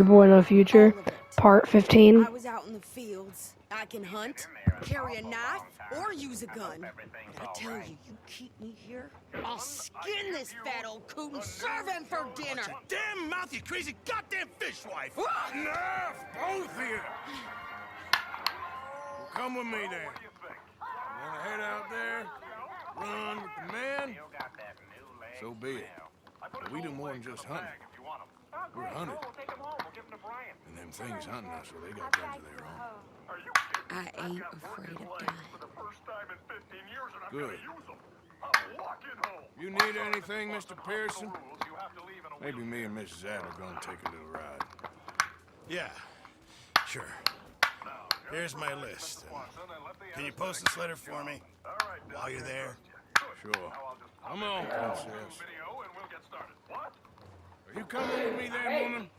Boy in the Future, Part 15. I was out in the fields. I can hunt, carry a knife, or use a gun. But I tell you, you keep me here, I'll skin this fat old coot and serve him for dinner. Shut your damn mouth, you crazy goddamn fishwife! Enough, both of you! Well, come with me then. Wanna head out there, run with the men? So be it. But we do more than just hunting. We're hunted. And them things hunting us, well, they got guns of their own. I ain't afraid of dying. Good. You need anything, Mr. Pearson? Maybe me and Mrs. Adler gonna take a little ride. Yeah, sure. Here's my list. Can you post this letter for me while you're there? Sure. Come on, Princess. Are you coming with me then, woman?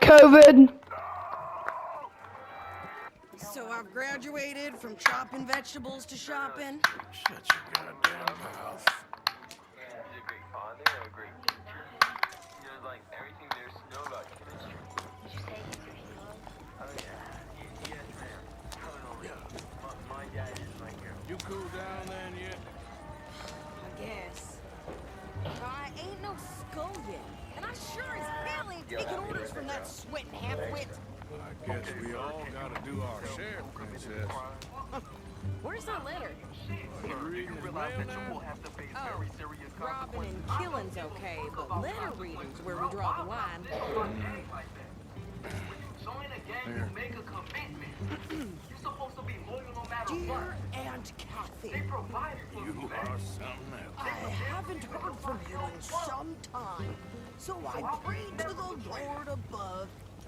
COVID. So I've graduated from chopping vegetables to shopping. Shut your goddamn mouth. You cool down then yet? I guess. I ain't no skull yet. And I sure as hell ain't taking orders from that sweating half-wit. I guess we all gotta do our share, Princess. Where's that letter? You reading his mail now? Oh, robbing and killing's okay, but letter reading's where we draw the line. Here. Dear Aunt Kathy, You are something else. I haven't heard from you in some time, so I pray to the Lord above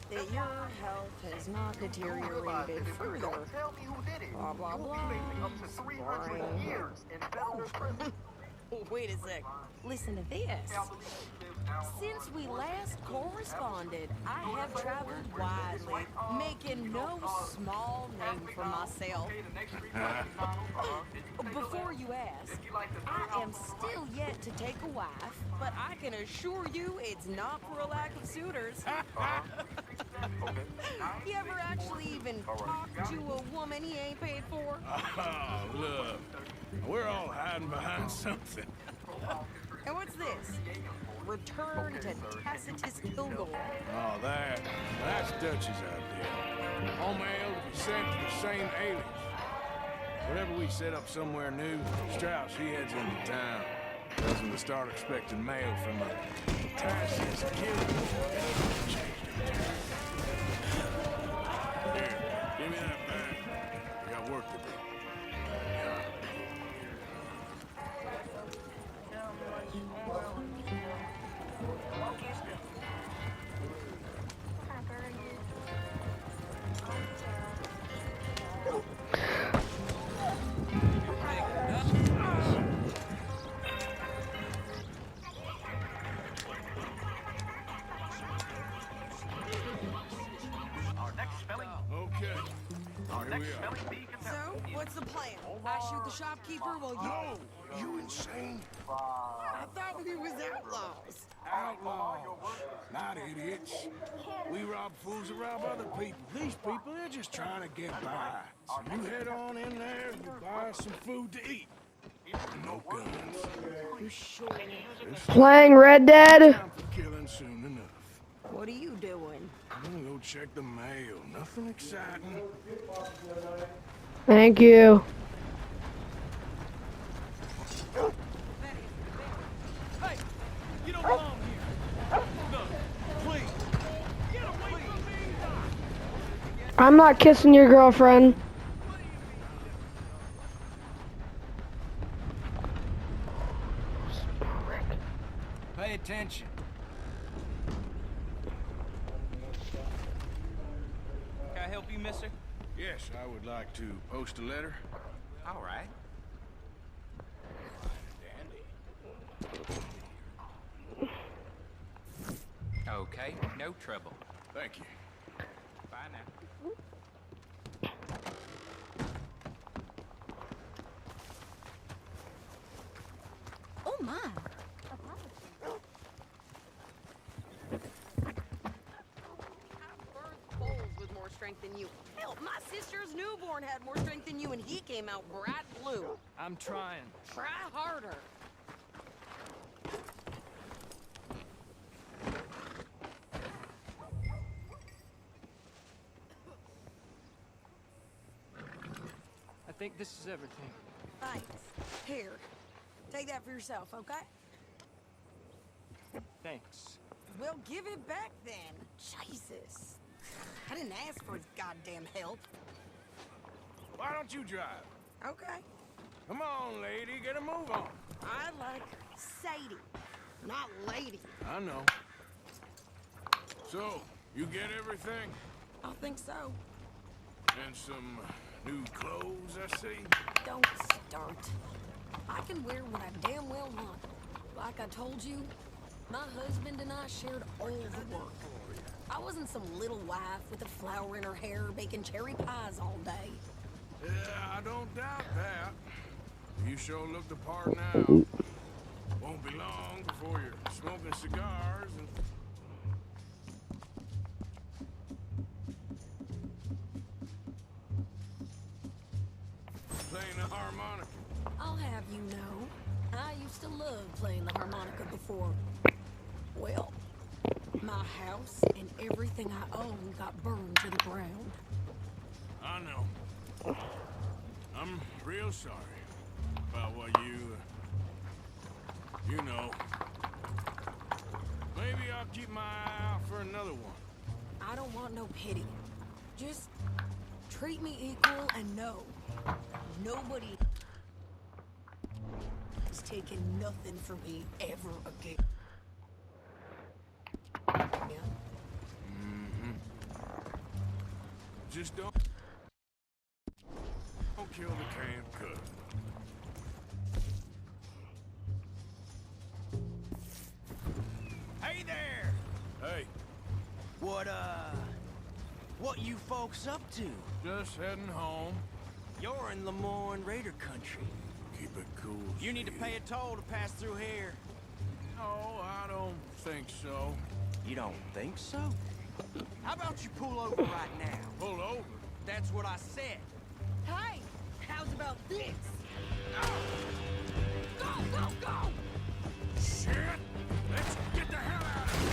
that your health has not deteriorated further. Blah, blah, blah. Oh, wait a sec. Listen to this. Since we last corresponded, I have traveled widely, making no small name for myself. Before you ask, I am still yet to take a wife, but I can assure you it's not for a lack of suitors. You ever actually even talk to a woman he ain't paid for? Oh, look. We're all hiding behind something. And what's this? Return to Tacitus Kilgore. Oh, that's Dutch's idea. All mail to be sent to the same alias. Whenever we set up somewhere new, Strauss, he heads into town. Tells him to start expecting mail from a Tacitus Kilgore. Here, give me that bag. I got work to do. So, what's the plan? I shoot the shopkeeper while you... No! You insane? I thought we was outlaws. Outlaws, not idiots. We rob fools that rob other people. These people, they're just trying to get by. So you head on in there and you buy some food to eat. No guns. You sure? Playing Red Dead. Time for killing soon enough. What are you doing? I'm gonna go check the mail. Nothing exciting. Thank you. Hey, you don't belong here. No, please. Get away from me. I'm not kissing your girlfriend. Pay attention. Can I help you, mister? Yes, I would like to post a letter. All right. Okay, no trouble. Thank you. Bye now. Oh my. strength than you. Hell, my sister's newborn had more strength than you, and he came out bright blue. I'm trying. Try harder. I think this is everything. Thanks. Here, take that for yourself, okay? Thanks. Well, give it back then. Jesus. I didn't ask for his goddamn help. Why don't you drive? Okay. Come on, lady, get a move on. I like Sadie, not lady. I know. So, you get everything? I think so. And some new clothes, I see? Don't start. I can wear what I damn well want. Like I told you, my husband and I shared all the work. I wasn't some little wife with a flower in her hair baking cherry pies all day. Yeah, I don't doubt that. You sure look the part now. Won't be long before you're smoking cigars and... playing the harmonica. I'll have you know, I used to love playing the harmonica before. Well, my house and everything I own got burned to the ground. I know. I'm real sorry about what you know. Maybe I'll keep my eye out for another one. I don't want no pity. Just treat me equal and know nobody is taking nothing from me ever again. Yeah. Just don't kill the canned cook. Hey there! Hey, What you folks up to? just heading home. You're in Lemoyne Raider country. Keep it cool. You need to Steve. pay a toll to pass through here. No, I don't think so. You don't think so? How about you pull over right now? Pull over. That's what I said. Hey, how's about this? Go, go, go! Shit! Let's get the hell out of here!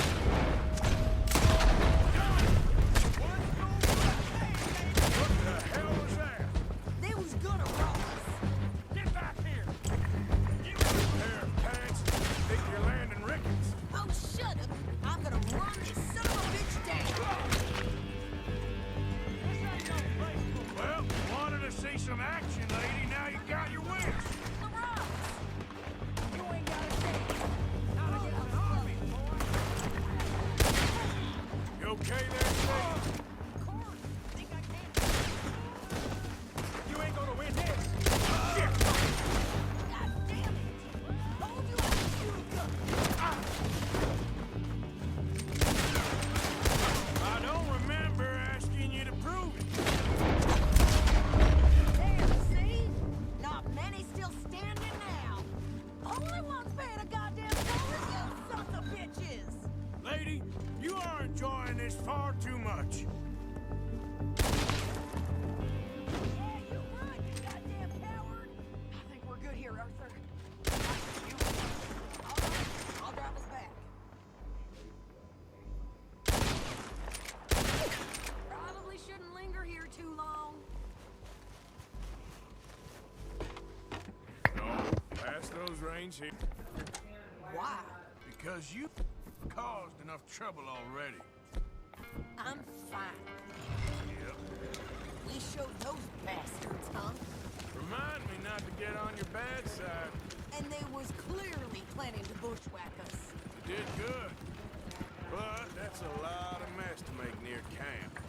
What the hell was that? They was gonna rob us. Get back here! You pair of pants think you're landing Ricketts. Oh, shut up. I'm gonna run this son of a bitch down. Well, wanted to see some action, lady. Now you got your wish. The rocks. You ain't gotta say it. You okay there, Steve? Of course. Think I can. You ain't gonna win this. God damn it. Told you I could shoot a gun. I don't remember asking you to prove it. There, see? Not many still standing now. Only one's paying a goddamn toll is you sons of bitches. Lady, you are enjoying this far too much. Yeah, you're right, you goddamn coward. I think we're good here, Arthur. You. All right, I'll drive us back. Probably shouldn't linger here too long. No, pass those reins here. Why? Because you caused enough trouble already. I'm fine. Yep. We showed those bastards, huh? Remind me not to get on your bad side. And they was clearly planning to bushwhack us. You did good. But that's a lot of mess to make near camp.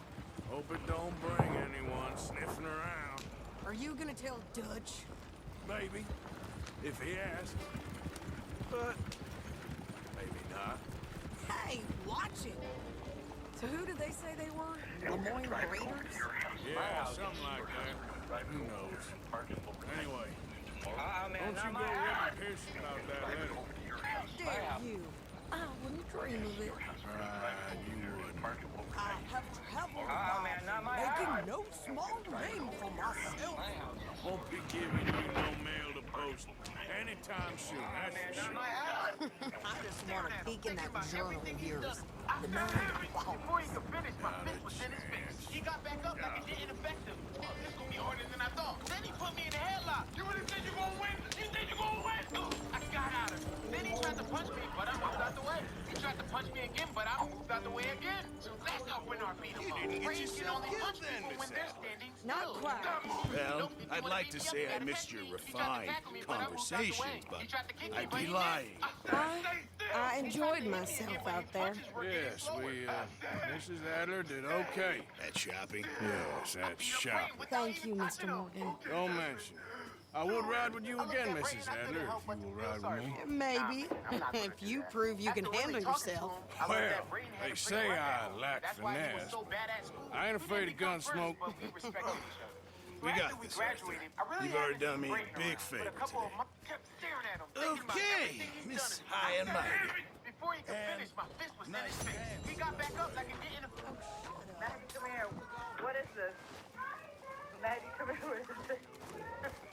Hope it don't bring anyone sniffing around. Are you gonna tell Dutch? Maybe. If he asks. But maybe not. Hey, watch it! So who did they say they were? Lemoyne Raiders? Yeah, something like that. Who knows? Anyway, don't you go Ricky Pearson about that letter. Dare you? I wouldn't dream of it. You wouldn't. I have have a life, making no small name for myself. Won't be giving you no mail to post anytime soon, that's for sure. I just want to peek in that journal of yours. The 9 Before he could finish, my Not a fist was in his face. chance. He got back up like it didn't affect him. Oh, this gonna be harder than I thought. Then he put me in a headlock. You really think you gonna win? You think you gonna win? I got out of it. Then he tried to punch me, but I moved out the way. He tried to punch me again, but I moved out the way again. So that's not when our beat him up. Brains can only punch people when they're standing still. Not quite. Well, I'd like to say I missed your refined conversations, but I'd be lying. I enjoyed myself out there. Yes, Mrs. Adler did okay. That shopping? Yes, that's shopping. Thank you, Mr. Morgan. Don't mention it. I would ride with you again, Mrs. Adler, if you will ride with me. Maybe. If you prove you can handle yourself. Well, they say I lack finesse. I ain't afraid of gun smoke. We got this, Arthur. You've already done me a big favor today. Okay, Miss High and Mighty. Before he could finish, my fist was in his face. He got back up like it didn't. Maggie, come here. What is this? Maggie, come here. What is this?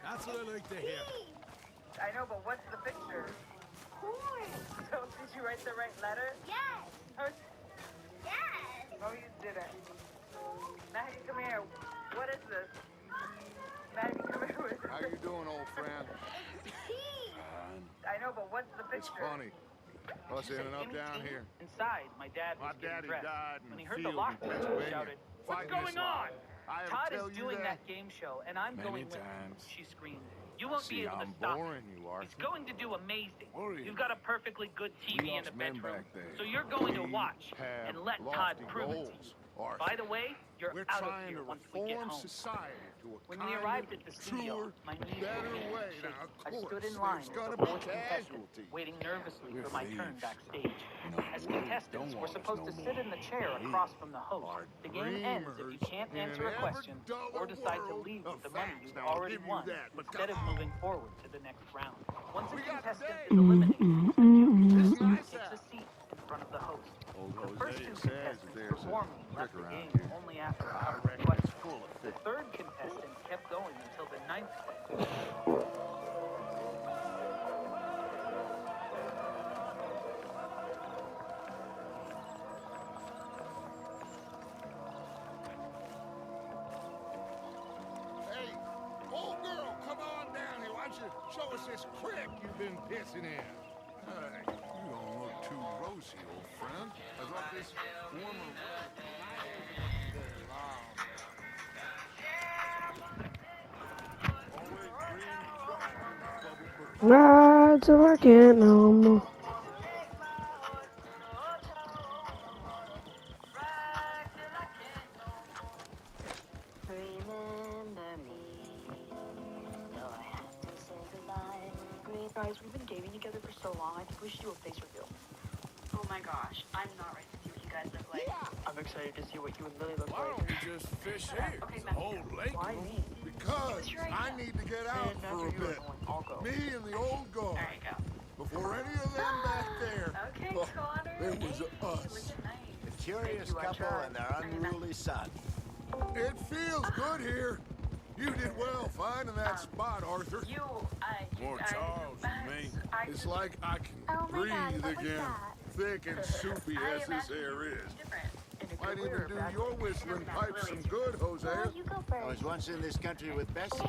That's what I like to hear. I know, but what's the picture? So, did you write the right letter? Yes. Oh, Yes. oh, you didn't. Maggie, come here. What is this? Maggie, come here. What is How this? you doing, old friend? I know, but what's the picture? It's funny. Us ending up down here. Inside, my dad was getting dressed. died in When he the heard the field lock in bell, he Pennsylvania, shouted, "What's fighting this going on?" I ever Todd tell is you doing that? that game show, and I'm Many going with him. times. She screamed. You won't be See, able to I'm stop boring him. you, Arthur. He's going to do amazing. Worrying. You've got a perfectly good TV in the lost men bedroom, back there. so you're going to We watch have and let Todd lofty prove it to you. goals, Arthur. By the way, you're We're out of trying here to once we get reform home. society to a When we kinder, arrived at the studio, truer, my knees better were way. shaking. Now, of I stood course, in line there's as gonna the be fourth contestant, casualties. waiting nervously We're for my turn thieves. backstage. No, As we contestants, don't we're want us supposed no to sit in the chair more. across from the host. Our The game ends if you dreamers can't in answer a every question duller or decide to world leave of with the money facts. you've Now, I'll already give you won that, but instead of come on. moving forward to the next round. Once a We got contestant today. is eliminated, the new It's contestant nice takes a out. seat in front of the host. Old The first Jose two says contestants there's a performingly left trick the around game here. only after a I couple of reckon questions. it's full of The fish. third contestant kept going until the ninth question. Hey, old girl, come on down here. Why don't you show us this creek you've been pissing in? Hey, you don't look too rosy, old friend. I thought this warmer Ride till I can't no more. Guys, we've been gaming together for so long, I think we should do a face reveal. Oh my gosh, I'm not ready to see what you guys look like. I'm excited to see what you and Lily look Why like. don't we just fish here? Okay, There's a whole lake. Why me? Because Sure, I need to get out And for after a you are bit. going, I'll go. Me and the old guard. There you go. Before any of them back there. Okay, Oh, Connor. it was Hey, us. looking nice. A curious Thank you, I couple tried. and their unruly son. It feels good here. You did well finding that spot, Arthur. More Charles than me. It's like I can Oh my breathe God, what was again. that? Thick and soupy as this air is. And if Might you're even aware do of that, your whistling pipes some good, Jose. Well, you go I was first. once in this country with Bessie.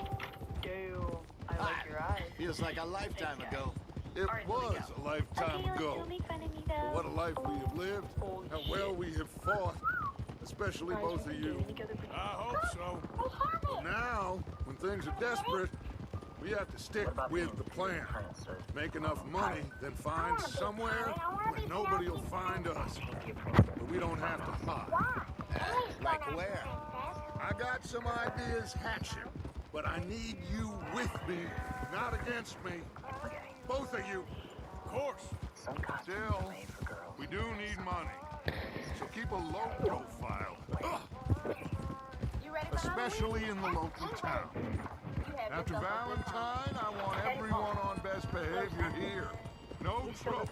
Damn, I like your eyes. Feels like a lifetime ago. It All right, here we was go. a lifetime Okay, ago. don't make fun of me But though. what a life we have lived. Holy How well we have fought. Especially Guys, both we've of been you. gaming together for I hope so. Oh, Harvey! Now, when things are desperate, we have to stick with the plan. Make enough money, then find somewhere where nobody will find us. But we don't have to hide. Like where? I got some ideas hatching, but I need you with me, not against me. Both of you. Of course. Still, we do need money. So keep a low profile. You ready for Especially in the local town. After Valentine, I want everyone on best behavior here. No trouble.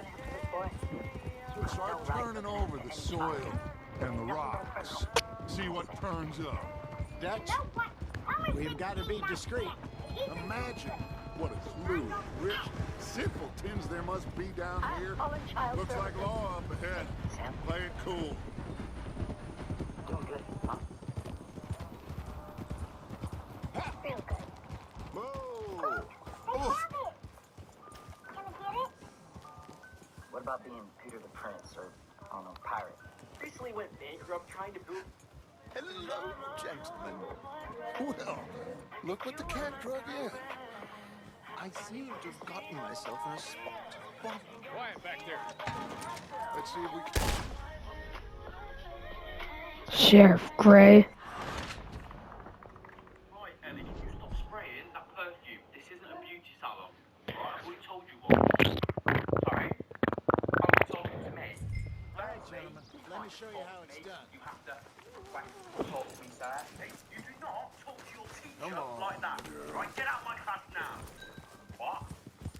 So start turning over the soil and the rocks. See what turns up. Dutch, we've got to be discreet. Imagine what a clue, rich simpletons there must be down here. Looks like law up ahead. Play it cool. Doing good, huh? Feel good. Whoa! I have it. Can we get it? What about being Peter the Prince or, I don't know, pirate? Recently went bankrupt trying to build. Hello, gentlemen. Well, look what the cat drug in. I seem to have gotten myself in a spot. Quiet back there. Let's see if we can... Sheriff Gray. Right, Ellie, you stop spraying that perfume. This isn't a beauty salon. Right, I've already told you what. Sorry? Oh, you're talking to me. All right, gentlemen, let me show you how it's done. You have to talk to me, sir. You do not talk to your teacher Come on, like that. Right, get out of my class now. What?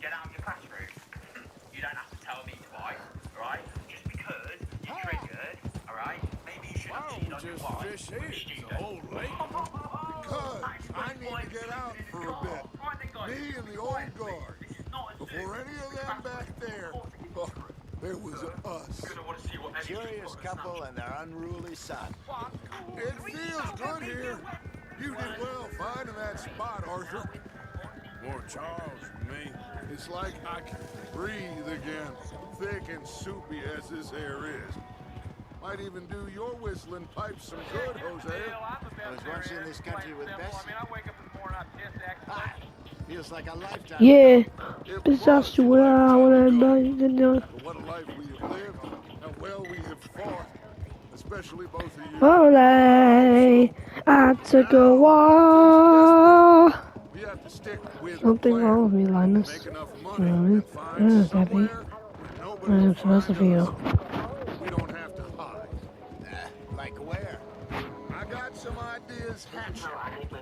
Get out of your classroom. You don't have to tell me twice, right? Just because you're triggered, alright? Maybe you should have cheated on your Just wife. fish here. The whole lake. Because I need to get out for a bit. Me and the old guard. Before any of them back there. Oh, there was us. Curious couple and their unruly son. It feels good here. You did well finding that spot, Arthur. More Charles than me. It's like I can breathe again. Thick and soupy as this air is. Might even do your whistling pipes some good, Jose. I was once in this country with Bessie. I wake up in the morning, I piss, act Hi. Feels like a lifetime. Yeah. It's just what I wanna know. What a life we have lived. How well we have fought. Especially both of you. Olay, I took a walk. We have to stick with Something the plan. wrong with me, Linus. Make enough money and find Happy. somewhere where nobody I'm will supposed to find us. feel. We don't have to hide. Like where? I got some ideas hatching,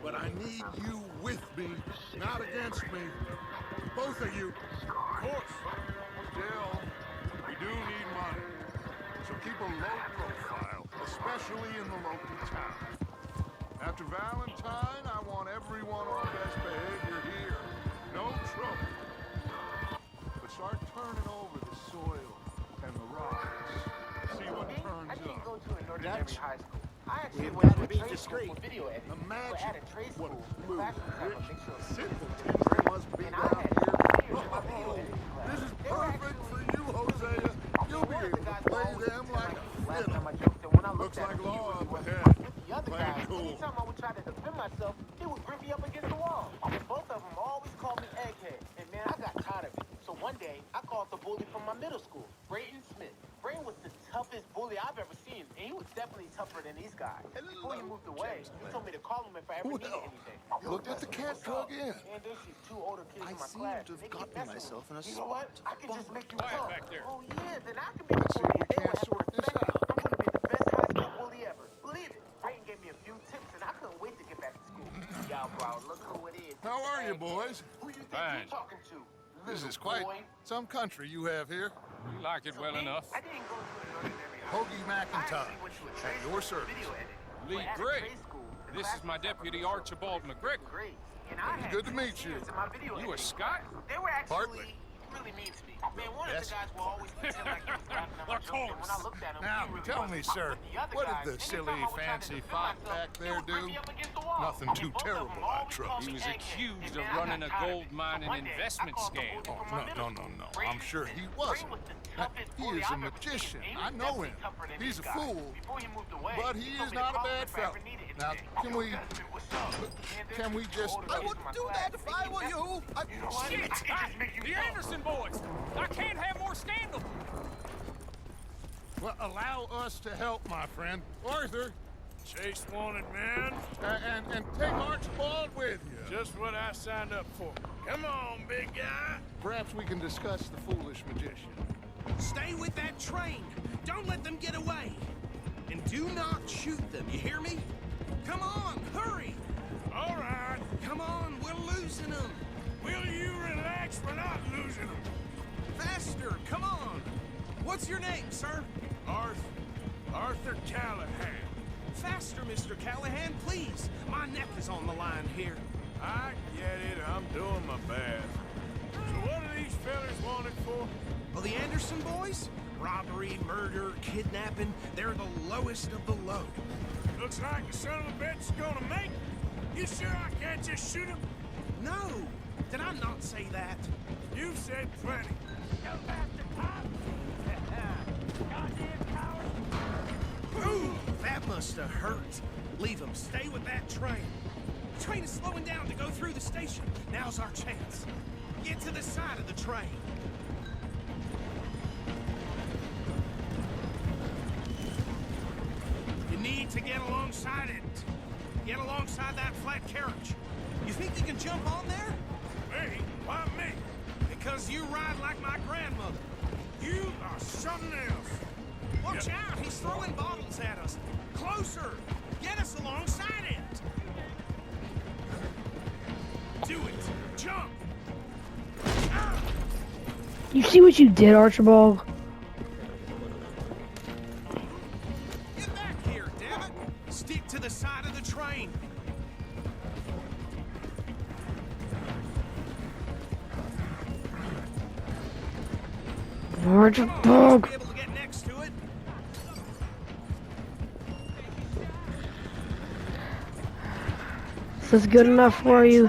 but I need you with me, not against me. Both of you. Of course. Still, we do need money. So keep a low profile, especially in the local town. After Valentine, I want everyone on best behavior here. No trouble. But start turning over the soil and the rocks. See what turns up. go to an ordinary Dutch, high school. I actually we've went got to to a be trade school discreet. for video editing. Imagine At a trade what school, a blue, class would have a rich mixture of simpletons there must be and I down had here. years in my video editing class. This is They were perfect for actually- you, Hosea. You'll be One of able the to guys play always them pretend like a last fiddle. time I joked that when I Looks looked at like him, he law really up wasn't ahead. with the other Play it guys. cool. Anytime I would try to defend myself, he would grip me up against the wall. And both of them always called me egghead. And man, I got tired of it. So one day, I called the bully from my middle school, Brayton Smith. Brayton was the toughest bully I've ever seen, and he was definitely tougher than these guys. Before he moved away, he told me to call him if I ever needed anything. Look what the cat drug in. And there's these two older kids I in my seem class. to have They keep gotten messing myself with in a me. You know what? I can just make you talk. back there. Oh yeah, then I can be the Let's see bully. if we They can't would have sort to this respect me. out. I'm gonna be the best high school bully ever. Believe it. Brayton gave me a few tips, and I couldn't wait to get back to school. Yo, bro, look who it is. How are you, boys? Who you think Fine. you're talking to? This is Little quite boy. some country you have here. You like it well enough. I didn't go to an ordinary high Hoagie school. I McIntyre, actually went to a at trade your school for service. video editing. Lee But at a Gray. trade school, the This is my classes deputy were Archibald McGregor. grades. And I had Good to two meet you. seniors in my video You a editing Scot? class. They were actually Partly. really mean to me. Man, one of Yes. the guys will always pretend like he was laughing at my Of jokes, and when I course. looked at him, Now, he really tell wasn't. me, sir, But the other what did guys, the anytime silly, I would try to fancy defend fop myself, back they there would grip do? me up against the wall. Nothing And too both of them terrible, I always trust. called He me was egghead. accused And of man, I running got a tired of gold it. mine So and one day, investment I called the scam. bully Oh, from my middle no. school. I'm Brayton sure Smith. he Brayton wasn't. was the Now, toughest he bully is a I've ever seen, magician. and he I was know definitely him. tougher than He's these a guys. fool. Before he moved away, But he told is me to not a call him bad if I ever fella. needed Now, anything. can we... What's up? Man, there's Can we these just... older I kids in wouldn't my do class. that if They I keep were messing you. with me. You know what? Shit! I can just make you The talk. Anderson boys! I can't have more scandal! Well, allow us to help, my friend. Arthur. Chase wanted man. And take Archibald with you. Just what I signed up for. Come on, big guy. Perhaps we can discuss the foolish magician. Stay with that train. Don't let them get away. And do not shoot them, you hear me? Come on, hurry. All right. Come on, we're losing them. Will you relax? We're not losing them. Faster, come on. What's your name, sir? Arthur Callahan. Faster, Mr. Callahan, please. My neck is on the line here. I get it. I'm doing my best. So what are these fellas wanted for? Well, the Anderson boys? Robbery, murder, kidnapping. They're the lowest of the low. Looks like the son of a bitch is gonna make it. You sure I can't just shoot him? No! Did I not say that? You said plenty. You bastard cop! Goddamn coward! Ooh, that must have hurt. Leave them. Stay with that train. The train is slowing down to go through the station. Now's our chance. Get to the side of the train. You need to get alongside it. Get alongside that flat carriage. You think you can jump on there? Me? Why me? Because you ride like my grandmother. You are something else. Watch out! He's throwing bottles at us. Closer! Get us alongside it! Do it! Jump! You see what you did, Archibald? Get back here, damn it! Stick to the side of the train. Archibald! Be able to get next to it. Is this good enough for you?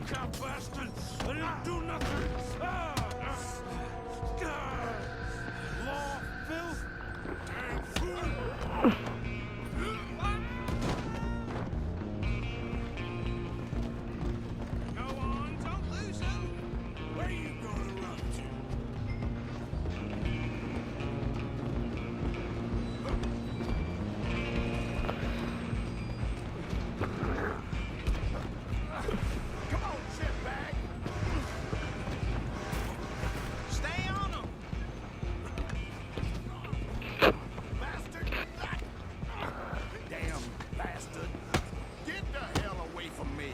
Cop bastard! I didn't do nothing! Law, filth, and fool! Go on, don't lose him. Where you gonna run to? Come on, shitbag! Stay on him. Bastard! Damn bastard! Get the hell away from me!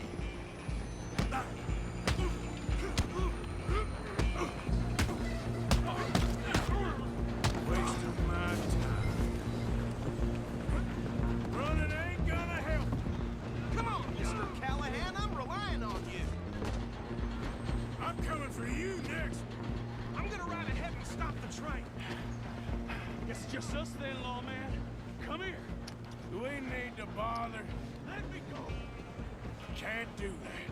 Wasting my time. Running ain't gonna help. Come on, Mr. Callahan, I'm relying on you. I'm coming for you next. I'm gonna ride ahead and stop the train. Guess it's just us then, lawman. Come here. Do we need to bother? Let me go. Can't do that.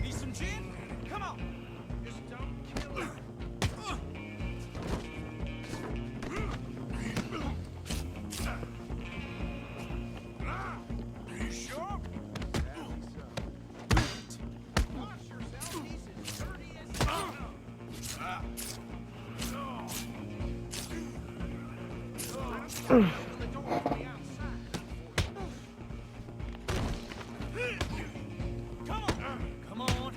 Need some gin? Come on. Just don't kill him. Are you sure? Wash yourself. He's as dirty as you know. Open the door from the outside. Come on. Come on.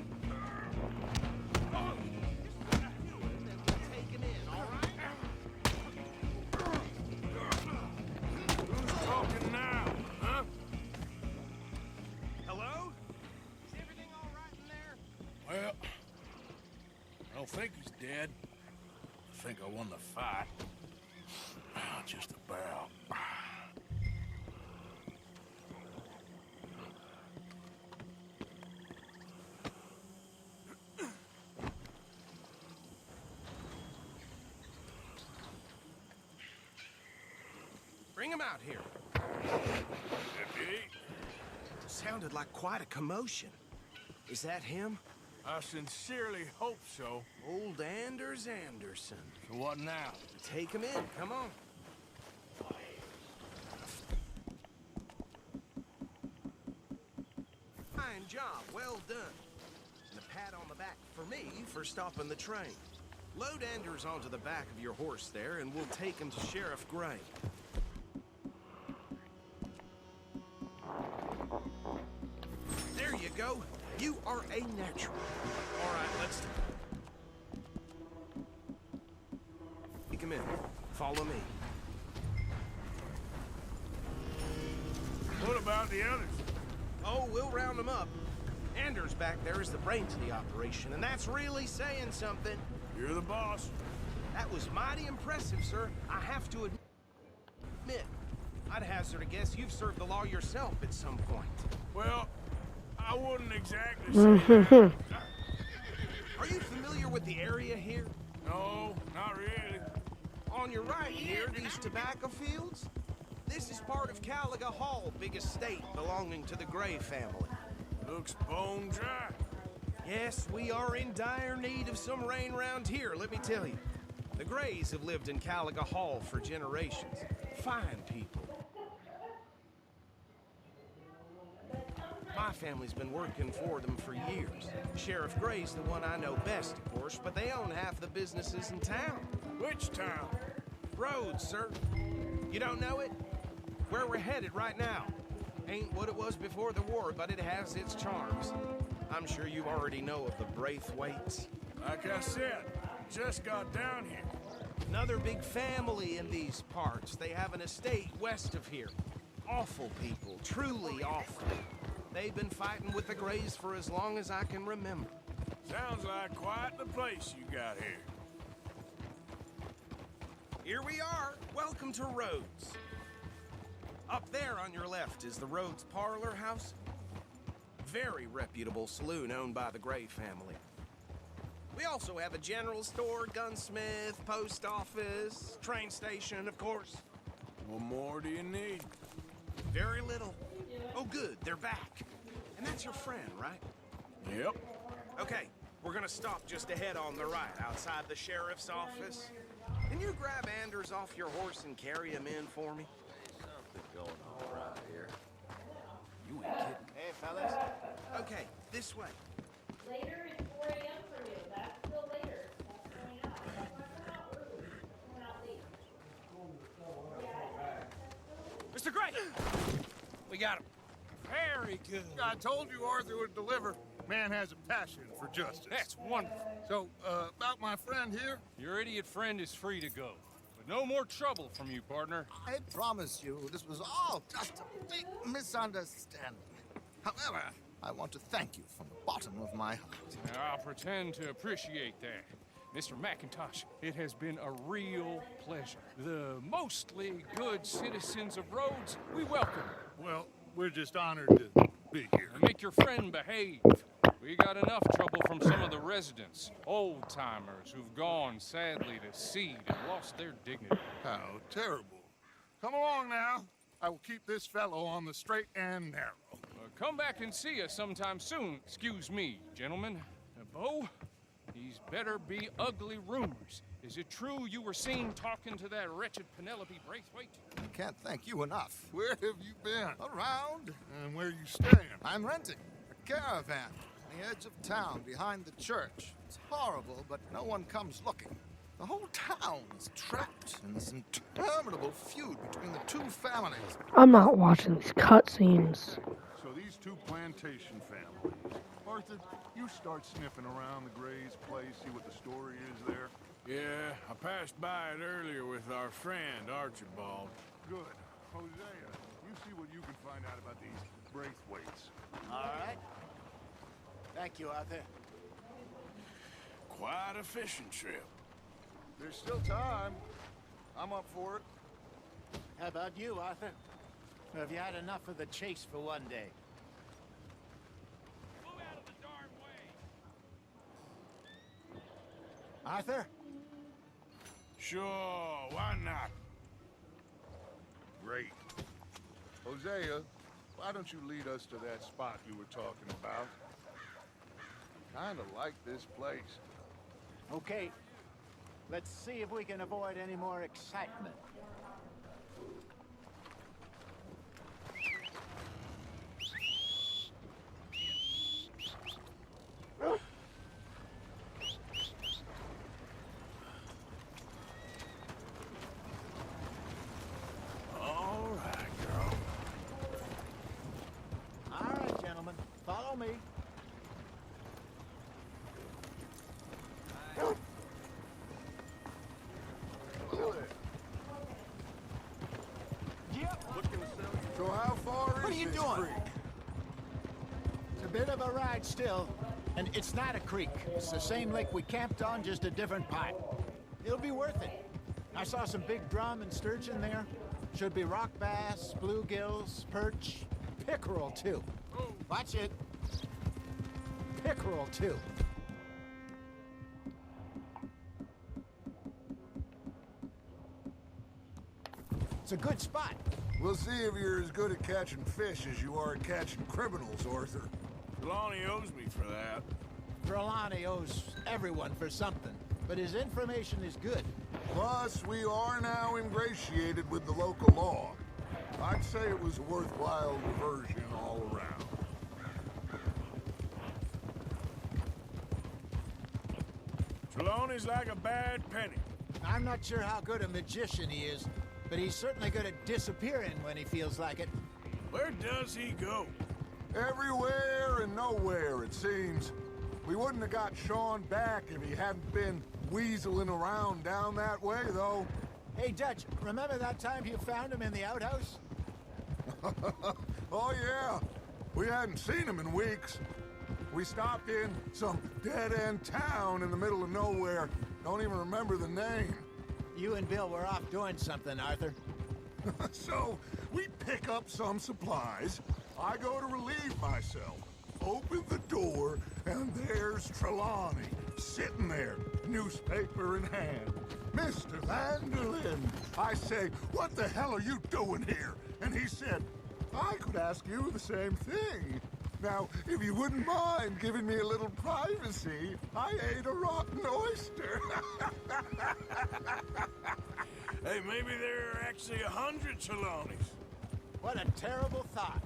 Take him in, all right? Who's talking now, huh? Hello? Is everything all right in there? Well, I don't think he's dead. I think I won the fight. Just about. Bring him out here. Deputy, Sounded like quite a commotion. Is that him? I sincerely hope so. Old Anders Anderson. So what now? Take him in, come on. Fine job, well done. And a pat on the back for me for stopping the train. Load Anders onto the back of your horse there, and we'll take him to Sheriff Gray. There you go. You are a natural. All right, let's take him in. Follow me. What about the others? Oh, we'll round them up. Anders back there is the brains of the operation, and that's really saying something. You're the boss. That was mighty impressive, sir. I have to admit. I'd hazard a guess you've served the law yourself at some point. Well, I wouldn't exactly say that. Are you familiar with the area here? No, not really. On your right here, these tobacco fields? This is part of Caliga Hall, big estate belonging to the Gray family. Looks bone dry. Yes, we are in dire need of some rain round here, let me tell you. The Grays have lived in Caliga Hall for generations. Fine people. My family's been working for them for years. Sheriff Gray's the one I know best, of course, but they own half the businesses in town. Which town? Rhodes, sir. You don't know it? Where we're headed right now. Ain't what it was before the war, but it has its charms. I'm sure you already know of the Braithwaites. Like I said, just got down here. Another big family in these parts. They have an estate west of here. Awful people, truly awful. They've been fighting with the Grays for as long as I can remember. Sounds like quite the place you got here. Here we are. Welcome to Rhodes. Up there on your left is the Rhodes Parlor House. Very reputable saloon owned by the Gray family. We also have a general store, gunsmith, post office, train station, of course. What more do you need? Very little. Oh, good, they're back. And that's your friend, right? Yep. Okay, we're gonna stop just ahead on the right, outside the sheriff's office. Can you grab Anders off your horse and carry him in for me? Something going on right here. You ain't kidding. Hey, fellas. Okay, this way. Later is 4 a.m. for you. That's still later. That's going out. That's why we're not early. We're not late. Mr. Gray! We got him. Very good. I told you Arthur would deliver. Man has a passion for justice. That's wonderful. So, about my friend here? Your idiot friend is free to go. But no more trouble from you, partner. I promise you, this was all just a big misunderstanding. However, I want to thank you from the bottom of my heart. I'll pretend to appreciate that. Mr. McIntosh, it has been a real pleasure. The mostly good citizens of Rhodes, we welcome. Well, we're just honored to be here. And make your friend behave. We got enough trouble from some of the residents, old-timers who've gone, sadly, to seed and lost their dignity. How terrible. Come along now. I will keep this fellow on the straight and narrow. Come back and see us sometime soon. Excuse me, gentlemen. Bo, these better be ugly rumors. Is it true you were seen talking to that wretched Penelope Braithwaite? I can't thank you enough. Where have you been? Around. And where are you staying? I'm renting a caravan on the edge of town behind the church. It's horrible, but no one comes looking. The whole town is trapped in this interminable feud between the two families. I'm not watching these cutscenes. So these two plantation families. Arthur, you start sniffing around the Gray's place, see what the story is there. Yeah, I passed by it earlier with our friend, Archibald. Good. Hosea, you see what you can find out about these Braithwaites. All right. Thank you, Arthur. Quite a fishing trip. There's still time. I'm up for it. How about you, Arthur? Or have you had enough of the chase for one day? Move out of the darn way! Arthur? Sure, why not? Great. Hosea, why don't you lead us to that spot you were talking about? Kinda like this place. Okay. Let's see if we can avoid any more excitement. All right, girl. All right, gentlemen. Follow me. So how far is this creek? To bit of a ride still. And it's not a creek. It's the same lake we camped on, just a different part. It'll be worth it. I saw some big drum and sturgeon there. Should be rock bass, bluegills, perch, pickerel too. Watch it. Pickerel too. It's a good spot. We'll see if you're as good at catching fish as you are at catching criminals, Arthur. Trelawney owes me for that. Trelawney owes everyone for something, but his information is good. Plus, we are now ingratiated with the local law. I'd say it was a worthwhile diversion all around. Trelawney's like a bad penny. I'm not sure how good a magician he is, but he's certainly good at disappearing when he feels like it. Where does he go? Everywhere and nowhere, it seems. We wouldn't have got Sean back if he hadn't been weaseling around down that way, though. Hey, Dutch, remember that time you found him in the outhouse? Oh, yeah. We hadn't seen him in weeks. We stopped in some dead-end town in the middle of nowhere. Don't even remember the name. You and Bill were off doing something, Arthur. So, we pick up some supplies. I go to relieve myself. Open the door, and there's Trelawney, sitting there, newspaper in hand. Mr. Vanderlyn. I say, what the hell are you doing here? And he said, I could ask you the same thing. Now, if you wouldn't mind giving me a little privacy, I ate a rotten oyster. Hey, maybe there are actually 100 Trelawneys. What a terrible thought.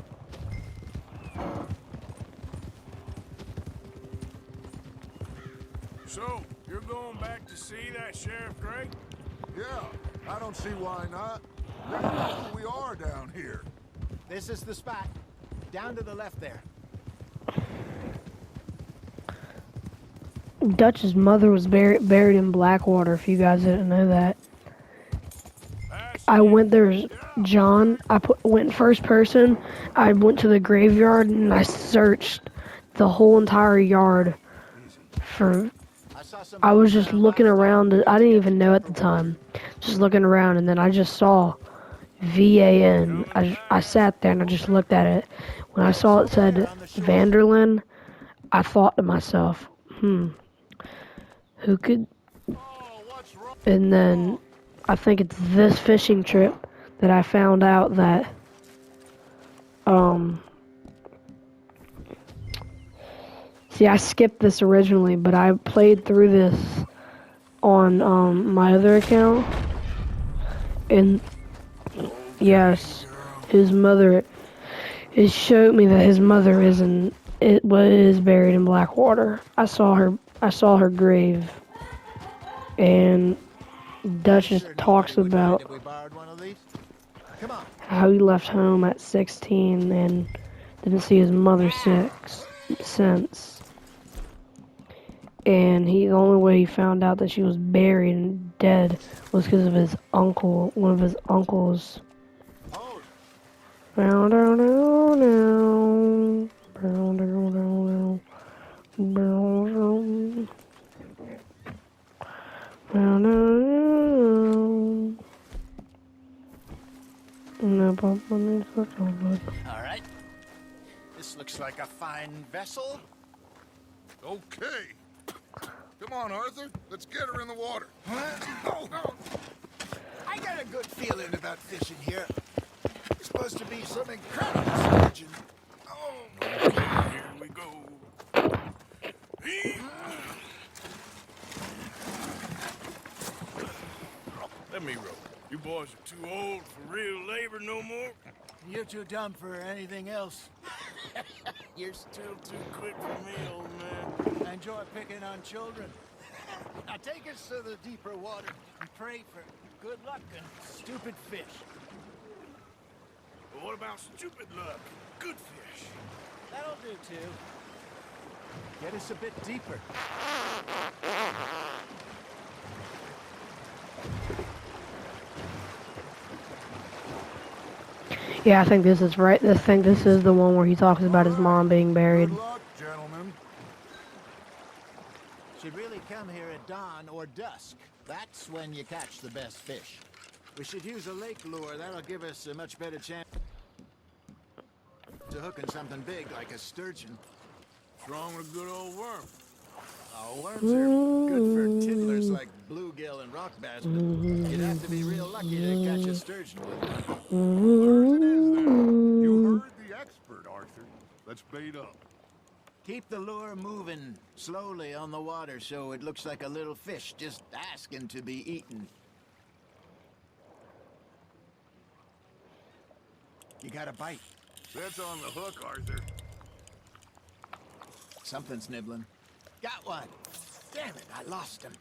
So, you're going back to see that Sheriff Gray? Yeah, I don't see why not. Maybe that's who we are down here. This is the spot. Down to the left there. Dutch's mother was buried in Blackwater, if you guys didn't know that. I went there, John. Went first person. I went to the graveyard and I searched the whole entire yard for. I was just looking around. I didn't even know at the time. Just looking around, and then I just saw VAN. I sat there and I just looked at it. When I saw it said Vanderlyn, I thought to myself, who could? And then I think it's this fishing trip that I found out that see, I skipped this originally, but I played through this on my other account, and yes, his mother, it showed me that his mother is buried in Blackwater. I saw her grave, and Dutch just talks about how he left home at 16 and didn't see his mother since. And the only way he found out that she was buried and dead was because of his uncle, one of his uncles. Alright. This looks like a fine vessel. Okay. Come on, Arthur. Let's get her in the water. I got a good feeling about fishing here. It's supposed to be some incredible sturgeon. Here we go. Let me row. You boys are too old for real labor no more. You're too dumb for anything else. You're still too quick for me, old man. I enjoy picking on children. Now take us to the deeper water and pray for good luck and stupid fish. But what about stupid luck? Good fish. That'll do too. Get us a bit deeper. Yeah, I think this is right. I think this is the one where he talks about his mom being buried. Good luck come here at dawn or dusk. That's when you catch the best fish. We should use a lake lure. That'll give us a much better chance to hooking something big like a sturgeon. What's wrong with a good old worm? Oh, worms are good for tiddlers like bluegill and rock bass, but you'd have to be real lucky to catch a sturgeon with one. Where's it is then? You heard the expert, Arthur. Let's bait up. Keep the lure moving slowly on the water so it looks like a little fish just asking to be eaten. You got a bite. That's on the hook, Arthur. Something's nibbling. Got one. Damn it, I lost him.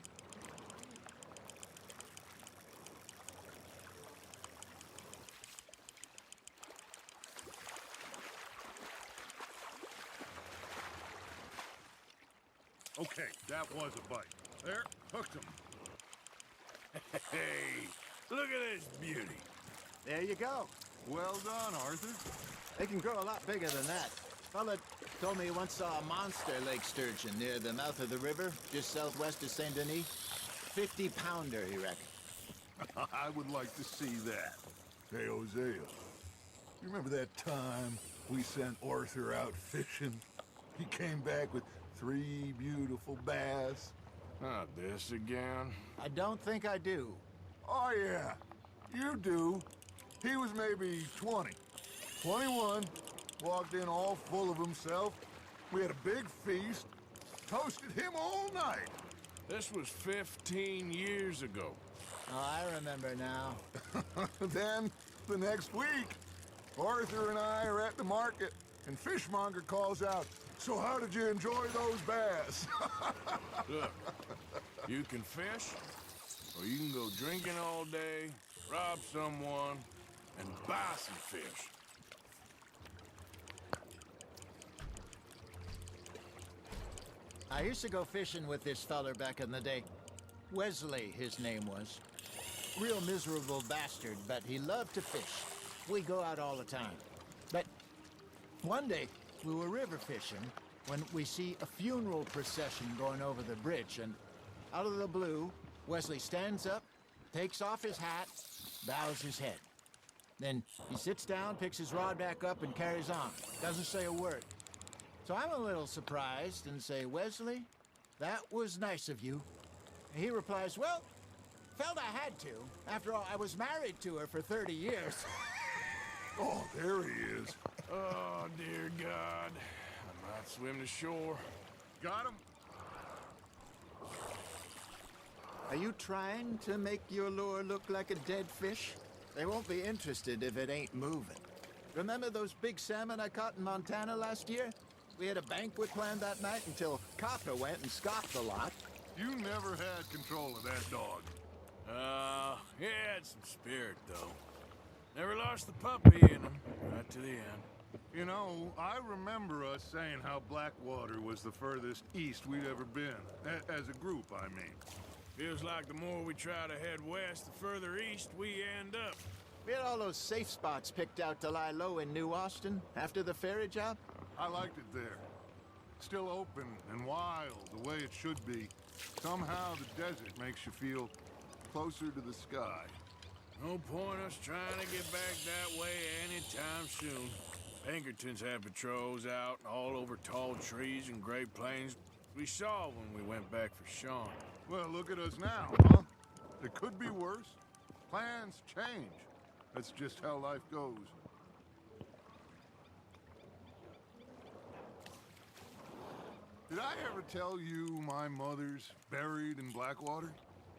Okay, that was a bite. There, hooked him. Hey, look at this beauty. There you go. Well done, Arthur. They can grow a lot bigger than that. Fella told me he once saw a monster lake sturgeon near the mouth of the river, just southwest of Saint Denis. 50-pounder, he reckoned. I would like to see that. Hey, Hosea, you remember that time we sent Arthur out fishing? He came back with 3 beautiful bass. Not this again. I don't think I do. Oh, yeah, you do. He was maybe 20, 21, walked in all full of himself. We had a big feast, toasted him all night. This was 15 years ago. Oh, I remember now. Then, the next week, Arthur and I are at the market, and Fishmonger calls out, "So how did you enjoy those bass?" Look, you can fish, or you can go drinking all day, rob someone, and buy some fish. I used to go fishing with this feller back in the day. Wesley, his name was. Real miserable bastard, but he loved to fish. We go out all the time. But one day, we were river fishing when we see a funeral procession going over the bridge, and out of the blue, Wesley stands up, takes off his hat, bows his head. Then he sits down, picks his rod back up, and carries on. Doesn't say a word. So I'm a little surprised and say, "Wesley, that was nice of you." And he replies, "Well, felt I had to. After all, I was married to her for 30 years. Oh, there he is. Oh, dear God. I might swim to shore. Got him? Are you trying to make your lure look like a dead fish? They won't be interested if it ain't moving. Remember those big salmon I caught in Montana last year? We had a banquet planned that night until Kafka went and scoffed a lot. You never had control of that dog. He had some spirit, though. Never lost the puppy in him, right to the end. You know, I remember us saying how Blackwater was the furthest east we'd ever been. As a group, I mean. Feels like the more we try to head west, the further east we end up. We had all those safe spots picked out to lie low in New Austin after the ferry job. I liked it there. Still open and wild, the way it should be. Somehow the desert makes you feel closer to the sky. No point us trying to get back that way anytime soon. Pinkertons had patrols out all over tall trees and Great Plains. We saw when we went back for Sean. Well, look at us now, huh? It could be worse. Plans change. That's just how life goes. Did I ever tell you my mother's buried in Blackwater?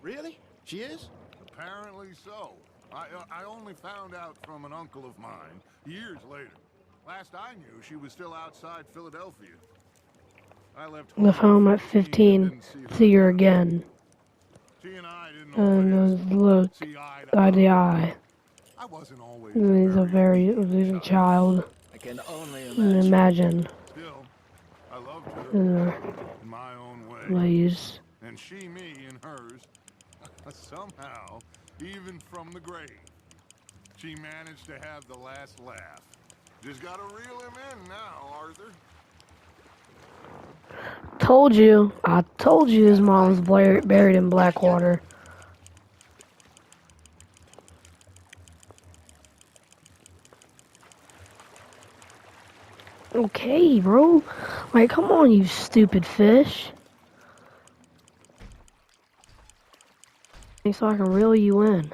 Really? She is? Apparently so. I only found out from an uncle of mine years later. Last I knew, she was still outside Philadelphia. I left home at 15. See her again. She and I didn't And always those look see eye to eye. I wasn't always He's a child. I can only Imagine. Still, I loved her in my own way. Ways. And she me in hers. Somehow, even from the grave, she managed to have the last laugh. Just gotta reel him in now, Arthur. told you. I told you his mom was buried in Blackwater. Okay, bro. Like, come on, you stupid fish. So I can reel you in.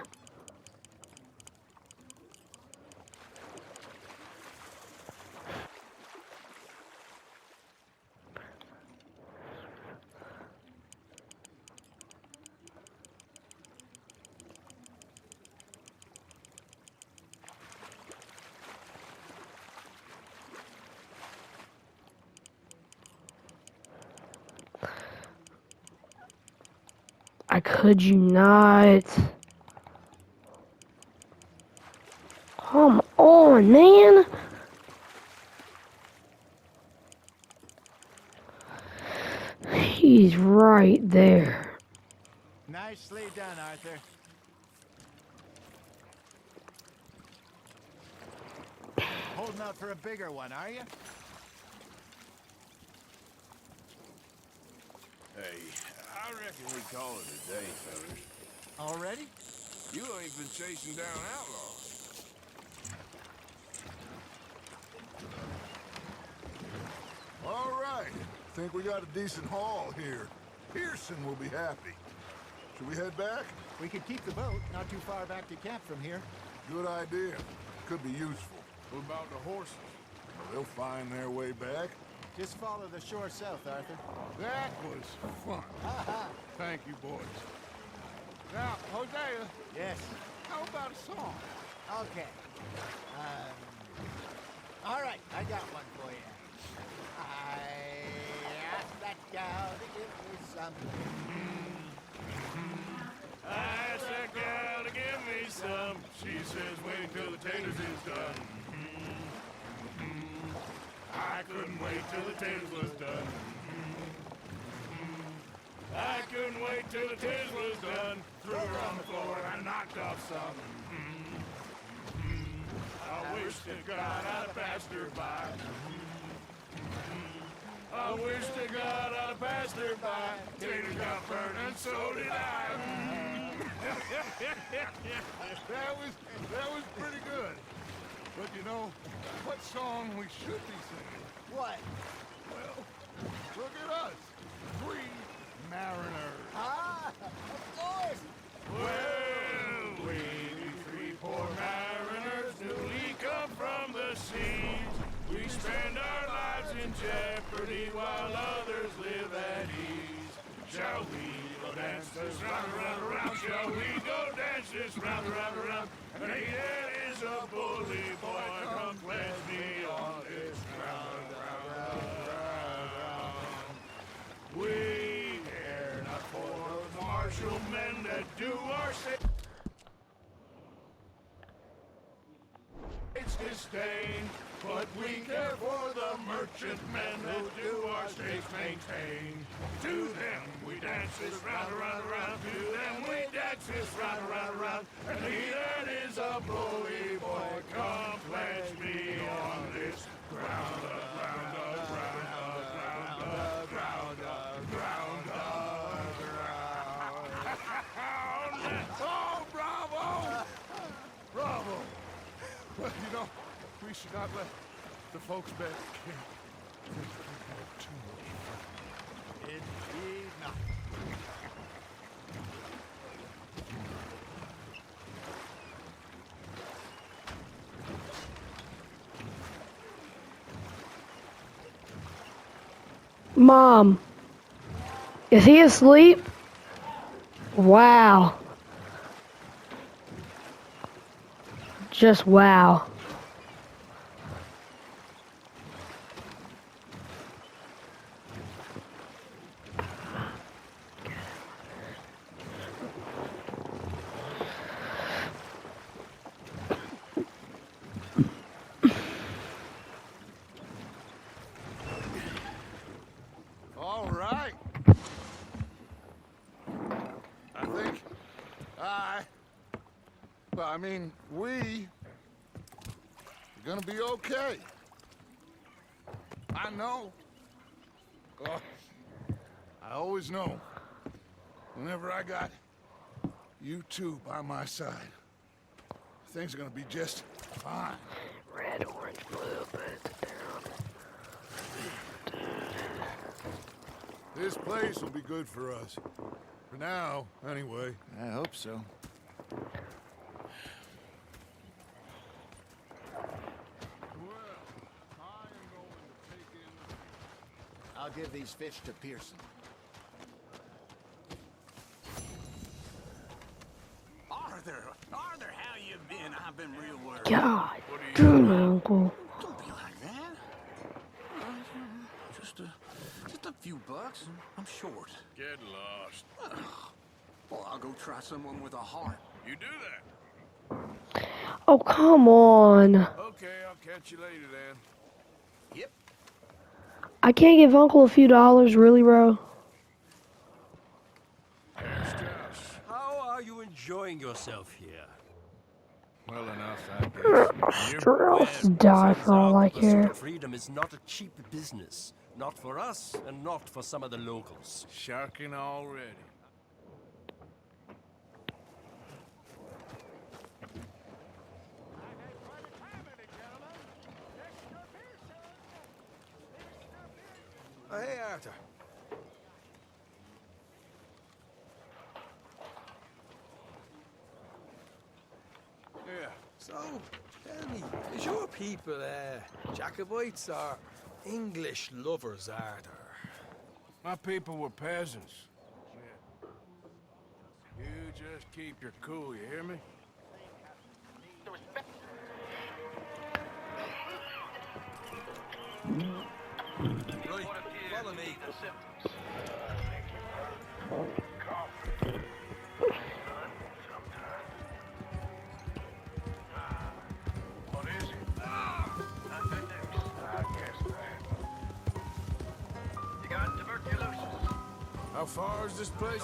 I could you not? Come on, man. He's right there. Nicely done, Arthur. Holding out for a bigger one, are you? Hey, I reckon we call it a day, fellas. Already? You ain't been chasing down outlaws. All right. Think we got a decent haul here. Pearson will be happy. Should we head back? We could keep the boat not too far back to camp from here. Good idea. Could be useful. What about the horses? Well, they'll find their way back. Just follow the shore south, Arthur. That was fun. Thank you, boys. Now, Hosea. Yes. How about a song? Okay. All right, I got one for you. I asked that gal to give me some. I asked that gal to give me some. She says, wait till the taters is done. I couldn't wait till the taters was done. I couldn't wait till the taters was done. Threw her on the floor and I knocked off some. I wish to God I'd have passed her by. I wish to God I'd have passed her by. Taters got burned and so did I. that was pretty good. But you know, what song we should be singing? What? Well, look at us. 3 mariners. Ah, of course. Well, we 3 poor mariners newly come from the seas. We spend our lives in jeopardy while others live at ease. Shall we go dance this round, around, around? Shall we go dance this round, around, around? And he that is a bully boy, come pledge me on this round, round, round, round. We care not for the martial men that do our states disdain, but we care for the merchantmen that do our states maintain. To them we dance this round, around, around. To them we dance this round, around, around. And he that is a bully boy, come pledge me on this ground, ground, ground, ground, ground, ground, ground. Oh, bravo! Bravo! Well, you know, we should not let the folks back camp think we had too much fun. Indeed not. Mom, is he asleep? Wow. Just wow. All right. I think I mean, we are gonna be okay. I know. I always know, whenever I got you two by my side, things are gonna be just fine. Red, orange, blue, put it down. This place will be good for us. For now, anyway. I hope so. I'll give these fish to Pearson. Arthur, how you been? I've been real worried. God, damn it, Uncle. Don't be like that. Just a few bucks. I'm short. Get lost. Well, I'll go try someone with a heart. You do that. Oh, come on. Okay, I'll catch you later then. Yep. I can't give Uncle a few dollars, really, bro? How are you enjoying yourself here? Well enough, I guess. Strauss die for all I care. Freedom is not a cheap business. Not for us, and not for some of the locals. Sharking already. Hey, Arthur. Yeah. So, tell me, is your people Jacobites or English lovers, Arthur? My people were peasants. You just keep your cool, you hear me? Right, follow me. What is it? Nothing news. I guess that. You got tuberculosis. How far is this place?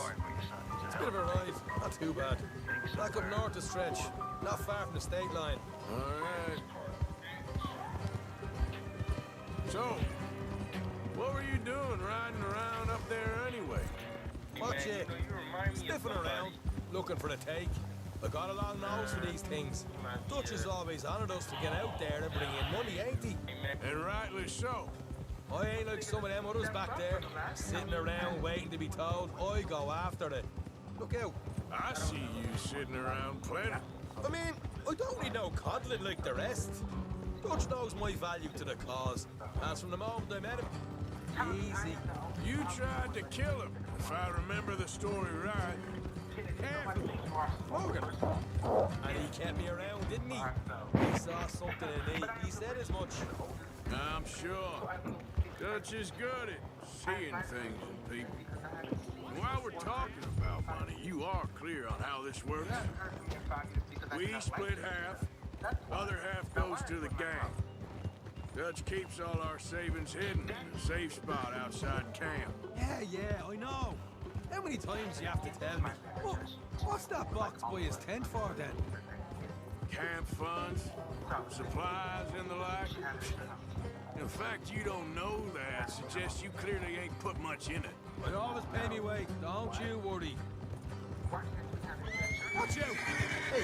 It's a bit of a ride. Not too bad. Back up north the stretch. Not far from the state line. Alright. So, what were you doing riding around up there anyway? Watch it. Sniffing around, looking for the take. I got a long nose for these things. Dutch is always honoured us to get out there and bring in money, ain't he? And rightly so. I ain't like some of them others back there, sitting around waiting to be told. I go after it. Look out. I see you sitting around plenty. I mean, I don't need no coddling like the rest. Dutch knows my value to the cause. As from the moment I met him, easy. You tried to kill him, if I remember the story right. Carefully. Morgan. And he kept me around, didn't he? He saw something in me. He said as much. I'm sure. Dutch is good at seeing things in people. And while we're talking about money, you are clear on how this works. We split half, other half goes to the gang. Dutch keeps all our savings hidden in a safe spot outside camp. Yeah, I know. How many times do you have to tell me? What's that box by his tent for then? Camp funds, supplies, and the like. In fact, you don't know that suggests you clearly ain't put much in it. I always pay me way, don't you worry. Watch out! Hey!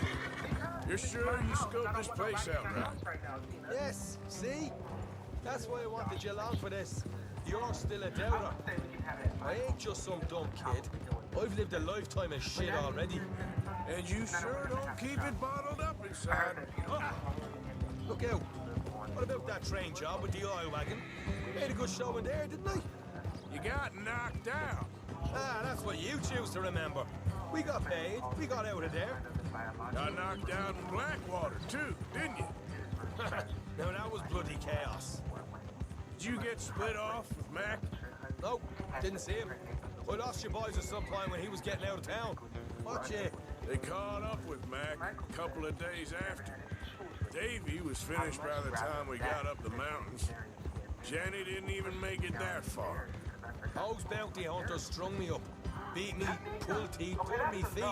You're sure you scoped this place out right? Yes, see? That's why I wanted you along for this. You're still a doubter. I ain't just some dumb kid. I've lived a lifetime of shit already. And you sure don't keep it bottled up inside. Oh. Look out. What about that train job with the oil wagon? Made a good show in there, didn't I? You got knocked out. Ah, that's what you choose to remember. We got paid. We got out of there. Got knocked out in Blackwater, too, didn't you? Now, that was bloody chaos. Did you get split off with Mac? Nope, didn't see him. I lost your boys at some point when he was getting out of town. Watch it. They caught up with Mac a couple of days after. Davy was finished by the time we got up the mountains. Jenny didn't even make it that far. Those bounty hunters strung me up. Beat me, pulled teeth, put me feet.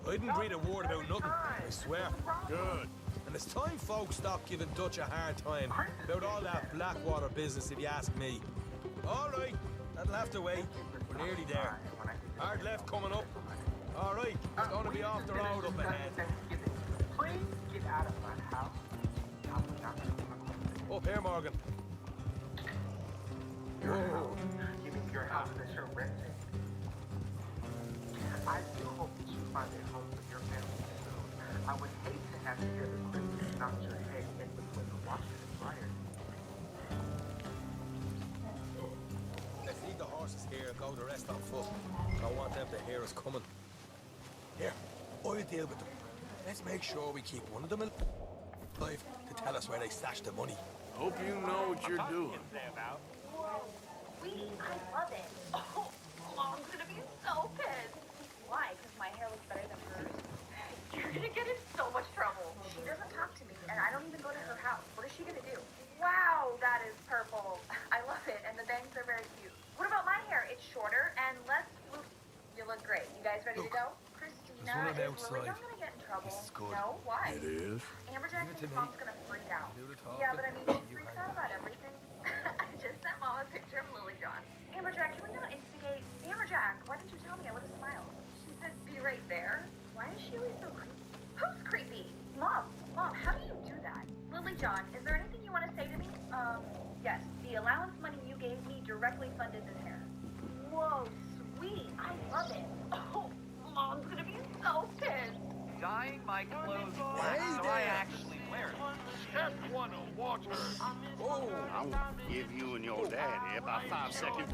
I didn't read a word about nothing, I swear. Good. And it's time folks stop giving Dutch a hard time about all that Blackwater business, if you ask me. All right, that'll have to wait. We're nearly there. Hard left coming up. All right, it's going to be off the road up ahead. Please get out of my house. Up here, Morgan. Whoa. You mean your house is horrific? I do hope that you find a home for your family soon. I would hate to have to hear the Christmas knock your head in between the washer and dryer. Let's leave the horses here and go the rest on foot. I don't want them to hear us coming. Here, I'll deal with them. Let's make sure we keep one of them alive to tell us where they stashed the money. Hope you know what you're doing. Sweetie, I love it. Oh, Mom's gonna be so pissed. Why? Because my hair looks better than hers? You're gonna get in so much trouble. She doesn't talk to me, and I don't even go to her house. What is she gonna do? Wow, that is purple. I love it, and the bangs are very cute. What about my hair? It's shorter and less loose. You look great. You guys ready to go? Christina, is Lily gonna get in trouble? This is good. No? Why? It is. Amberjack thinks Mom's gonna freak out. Yeah, but I mean, she freaks out about everything. I just sent Mom a picture of Lily John. Amberjack, can we not instigate? Amberjack, why didn't you tell me? I would have smiled. She said, be right there. Why is she always so creepy? Who's creepy? Mom, how do you do that? Lily John, is there anything you want to say to me? Yes, the allowance money you gave me directly funded this hair. Whoa, sweet, I love it. Oh, Mom's gonna be so pissed. Dyeing my clothes black so I actually wear it. Step one of water. Oh, I won't give you and your dad here about 5 seconds.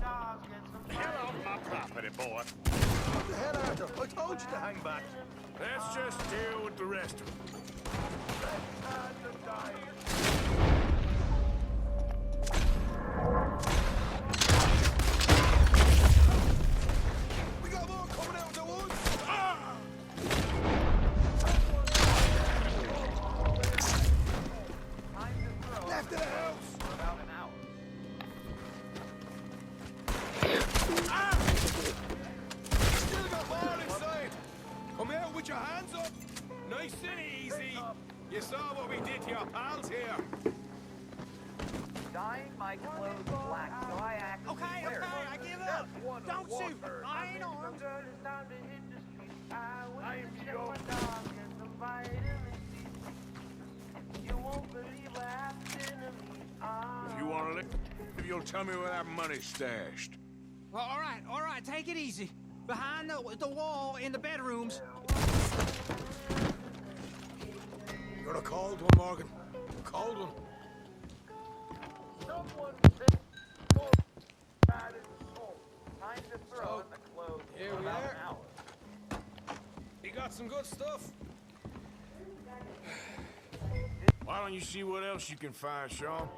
Hell off my property, boy. what the hell, Arthur? I told you to hang back. Let's just deal with the rest of them. We got more coming out of the woods. Left of the house. For about an hour. Still got more inside. Come out with your hands up. Nice and easy. You saw what we did to your pals here. Dyeing my clothes black so I actually Okay, wear it. I give up. Don't shoot. I ain't armed. I am sure. If you want to live, you'll tell me where that money's stashed. Well, all right, take it easy. Behind the wall in the bedrooms. You're a cold one, Morgan. A cold one. Time to throw in the clothes Here for we about are. an hour. You got some good stuff. Why don't you see what else you can find, Sean?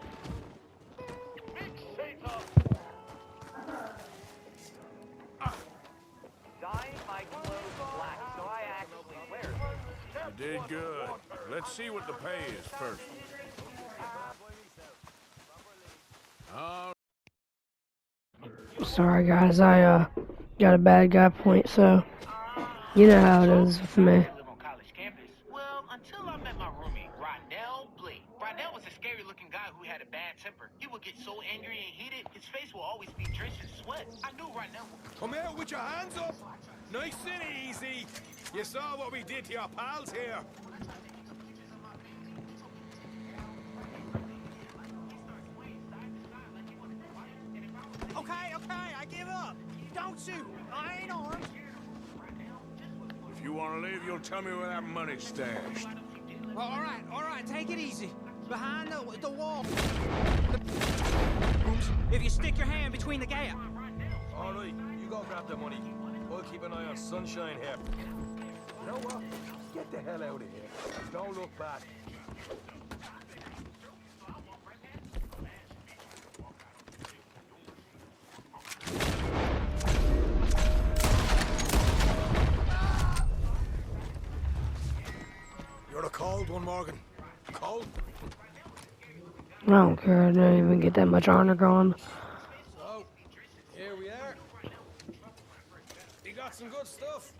Dyeing my clothes black so I actually wear it. You did good. Let's see what the pay is first. Sorry guys, I got a bad guy point, so you know how it is with me. Live on college campus. Well, until I met my roommate, Rodnell Blake. Rodnell was a scary-looking guy who had a bad temper. He would get so angry and heated, his face will always be drenched in sweat. I knew Rodnell. Come out with your hands up. Nice and easy. You saw what we did to your pals here. Okay, I give up. Don't shoot. I ain't armed. If you want to leave, you'll tell me where that money's stashed. Well, all right, take it easy. Behind the wall. If you stick your hand between the gap. All right, you go grab the money. We'll keep an eye on Sunshine here. You know what? Get the hell out of here. Don't look back. You're a cold one, Morgan. Cold? I don't care, I didn't even get that much honor going. So, here we are. You got some good stuff.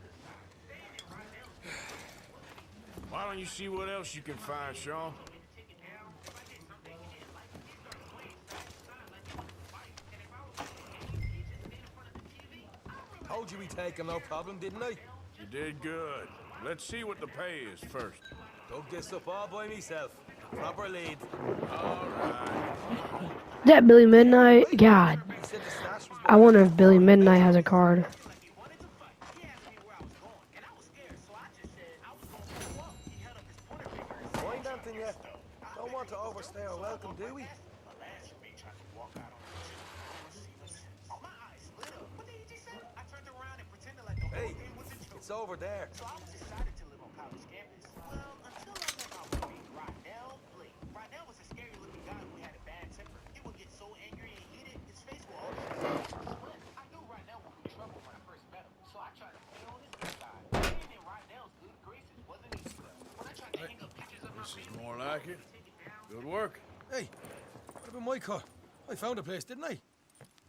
Why don't you see what else you can find, Sean? me take him, no problem, didn't I? You did good. Let's see what the pay is first. Dug this up all by myself. Proper lead. All right. That Billy Midnight? God. I wonder if Billy Midnight has a card. Find anything yet? Don't want to overstay our welcome, do we? Hey, it's over there. So I was decided to live on college campus. Well, until I met my roommate, Rodnell Blake. Rodnell was a scary looking guy who had a bad temper. He would get so angry and heated, his face would always split. I knew Rodnell would be trouble when I first met him, so I tried to play on his good side. Being in Rodnell's good graces wasn't easy though. When I tried to hang up pictures of my This is more like it. Good work. Hey, what about my car? I found a place, didn't I?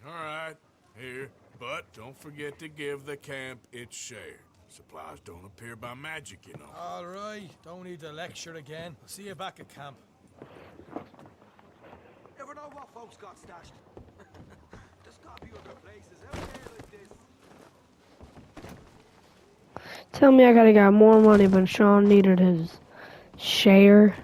All right, here. But don't forget to give the camp its share. Supplies don't appear by magic, you know. All right, don't need to lecture again. I'll see you back at camp. Never know what folks got stashed. There's gotta be other places out there like this. Tell me I gotta got more money, but Sean needed his share.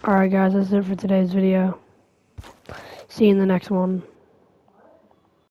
Alright guys, that's it for today's video. See you in the next one.